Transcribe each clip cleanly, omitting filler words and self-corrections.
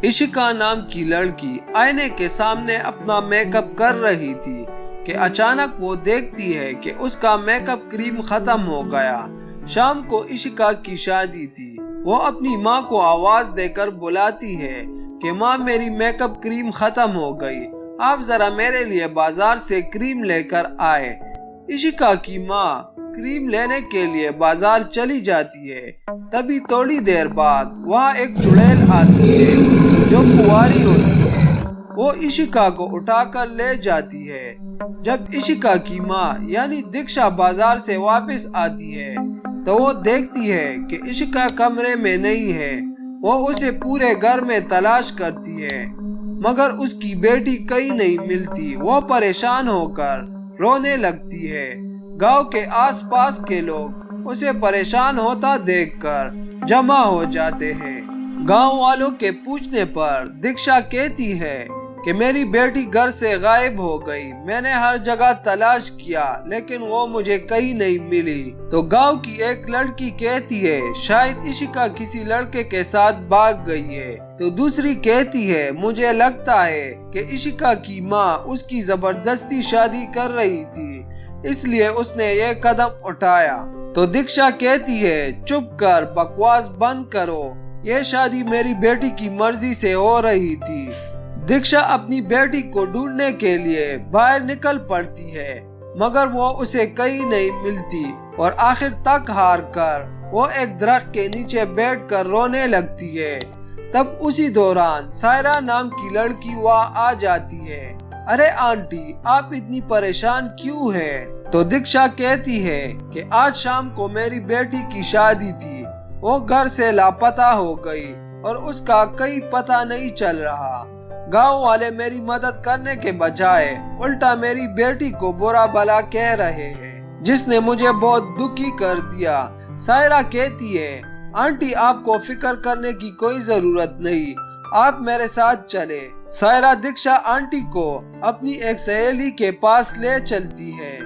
इशिका नाम की लड़की आईने के सामने अपना मेकअप कर रही थी कि अचानक वो देखती है कि उसका मेकअप क्रीम खत्म हो गया। शाम को इशिका की शादी थी। वो अपनी माँ को आवाज देकर बुलाती है कि माँ, मेरी मेकअप क्रीम खत्म हो गई, आप जरा मेरे लिए बाजार से क्रीम लेकर आए। इशिका की माँ क्रीम लेने के लिए बाजार चली जाती है। तभी थोड़ी देर बाद वहाँ एक चुड़ैल आती है जो कुंवारी होती है। वो इशिका को उठाकर ले जाती है। जब इशिका की माँ यानी दीक्षा बाजार से वापस आती है तो वो देखती है कि इशिका कमरे में नहीं है। वो उसे पूरे घर में तलाश करती है मगर उसकी बेटी कहीं नहीं मिलती। वो परेशान होकर रोने लगती है। गांव के आसपास के लोग उसे परेशान होता देखकर जमा हो जाते हैं। गांव वालों के पूछने पर दीक्षा कहती है कि मेरी बेटी घर से गायब हो गई। मैंने हर जगह तलाश किया लेकिन वो मुझे कहीं नहीं मिली। तो गांव की एक लड़की कहती है शायद इशिका किसी लड़के के साथ भाग गई है। तो दूसरी कहती है मुझे लगता है कि इशिका की माँ उसकी जबरदस्ती शादी कर रही थी, इसलिए उसने ये कदम उठाया। तो दीक्षा कहती है चुप कर, बकवास बंद करो, ये शादी मेरी बेटी की मर्जी से हो रही थी। दीक्षा अपनी बेटी को ढूंढने के लिए बाहर निकल पड़ती है मगर वो उसे कहीं नहीं मिलती और आखिर तक हार कर वो एक दरख्त के नीचे बैठकर रोने लगती है। तब उसी दौरान सायरा नाम की लड़की वहाँ आ जाती है। अरे आंटी, आप इतनी परेशान क्यों हैं? तो दीक्षा कहती है कि आज शाम को मेरी बेटी की शादी थी, वो घर से लापता हो गई और उसका कहीं पता नहीं चल रहा। गांव वाले मेरी मदद करने के बजाय उल्टा मेरी बेटी को बुरा भला कह रहे हैं, जिसने मुझे बहुत दुखी कर दिया। सायरा कहती है आंटी, आपको फिक्र करने की कोई जरूरत नहीं, आप मेरे साथ चले। सायरा दीक्षा आंटी को अपनी एक सहेली के पास ले चलती है।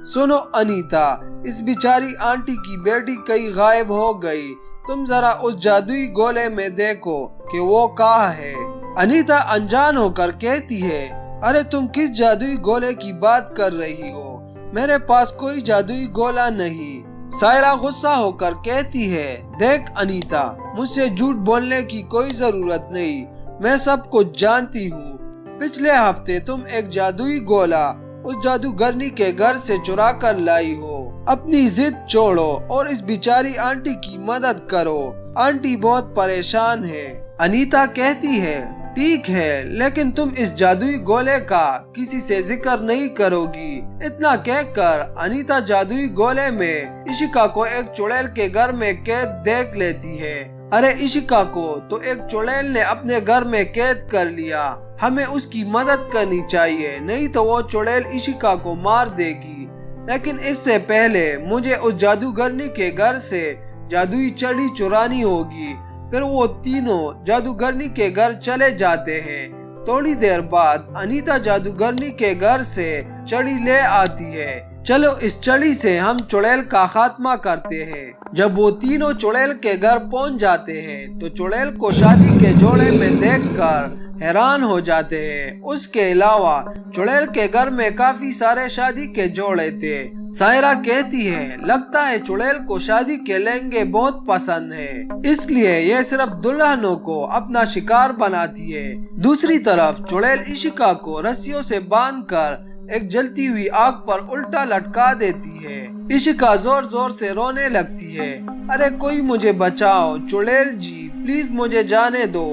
सुनो अनीता, इस बिचारी आंटी की बेटी कहीं गायब हो गई, तुम जरा उस जादुई गोले में देखो कि वो कहाँ है। अनीता अनजान होकर कहती है अरे तुम किस जादुई गोले की बात कर रही हो? मेरे पास कोई जादुई गोला नहीं। सायरा गुस्सा होकर कहती है देख अनीता, मुझसे झूठ बोलने की कोई जरूरत नहीं, मैं सब कुछ जानती हूँ। पिछले हफ्ते तुम एक जादुई गोला उस जादूगरनी के घर से चुरा कर लाई हो। अपनी जिद छोड़ो और इस बिचारी आंटी की मदद करो, आंटी बहुत परेशान है। अनीता कहती है ठीक है, लेकिन तुम इस जादुई गोले का किसी से जिक्र नहीं करोगी। इतना कहकर अनीता जादुई गोले में इशिका को एक चुड़ैल के घर में कैद देख लेती है। अरे इशिका को तो एक चुड़ैल ने अपने घर में कैद कर लिया, हमें उसकी मदद करनी चाहिए, नहीं तो वो चुड़ैल इशिका को मार देगी। लेकिन इससे पहले मुझे उस जादूगरनी के घर से जादुई छड़ी चुरानी होगी। फिर वो तीनों जादूगरनी के घर चले जाते हैं। थोड़ी देर बाद अनीता जादूगरनी के घर से छड़ी ले आती है। चलो इस छड़ी से हम चुड़ैल का खात्मा करते हैं। जब वो तीनों चुड़ैल के घर पहुंच जाते हैं तो चुड़ैल को शादी के जोड़े में देखकर हैरान हो जाते हैं। उसके अलावा चुड़ैल के घर में काफी सारे शादी के जोड़े थे। सायरा कहती है लगता है चुड़ैल को शादी के लहंगे बहुत पसंद है, इसलिए ये सिर्फ दुल्हनों को अपना शिकार बनाती है। दूसरी तरफ चुड़ैल इशिका को रस्सियों से बांधकर एक जलती हुई आग पर उल्टा लटका देती है। इशिका जोर जोर से रोने लगती है। अरे कोई मुझे बचाओ, चुड़ैल जी प्लीज मुझे जाने दो,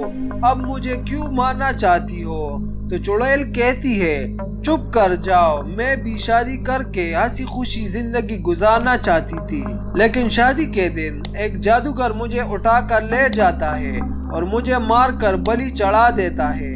अब मुझे क्यों मारना चाहती हो? तो चुड़ैल कहती है चुप कर जाओ, मैं भी शादी करके हंसी खुशी जिंदगी गुजारना चाहती थी, लेकिन शादी के दिन एक जादूगर मुझे उठाकर ले जाता है और मुझे मारकर बलि चढ़ा देता है,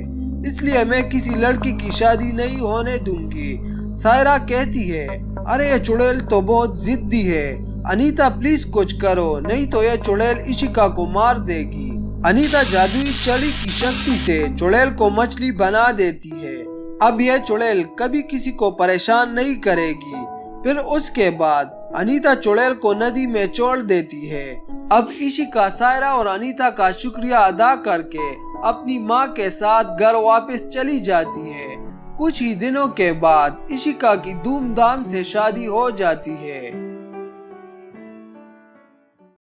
इसलिए मैं किसी लड़की की शादी नहीं होने दूंगी। सायरा कहती है अरे ये चुड़ैल तो बहुत जिद्दी है, अनीता प्लीज कुछ करो, नहीं तो ये चुड़ैल इशिका को मार देगी। अनीता जादुई छड़ी की शक्ति से चुड़ैल को मछली बना देती है। अब यह चुड़ैल कभी किसी को परेशान नहीं करेगी। फिर उसके बाद انیتا چڑیل کو ندی میں چھوڑ دیتی ہے۔ اب اشیکا سائرا اور انیتا کا شکریہ ادا کر کے اپنی ماں کے ساتھ گھر واپس چلی جاتی ہے۔ کچھ ہی دنوں کے بعد اشیکا کی دھوم دھام سے شادی ہو جاتی ہے۔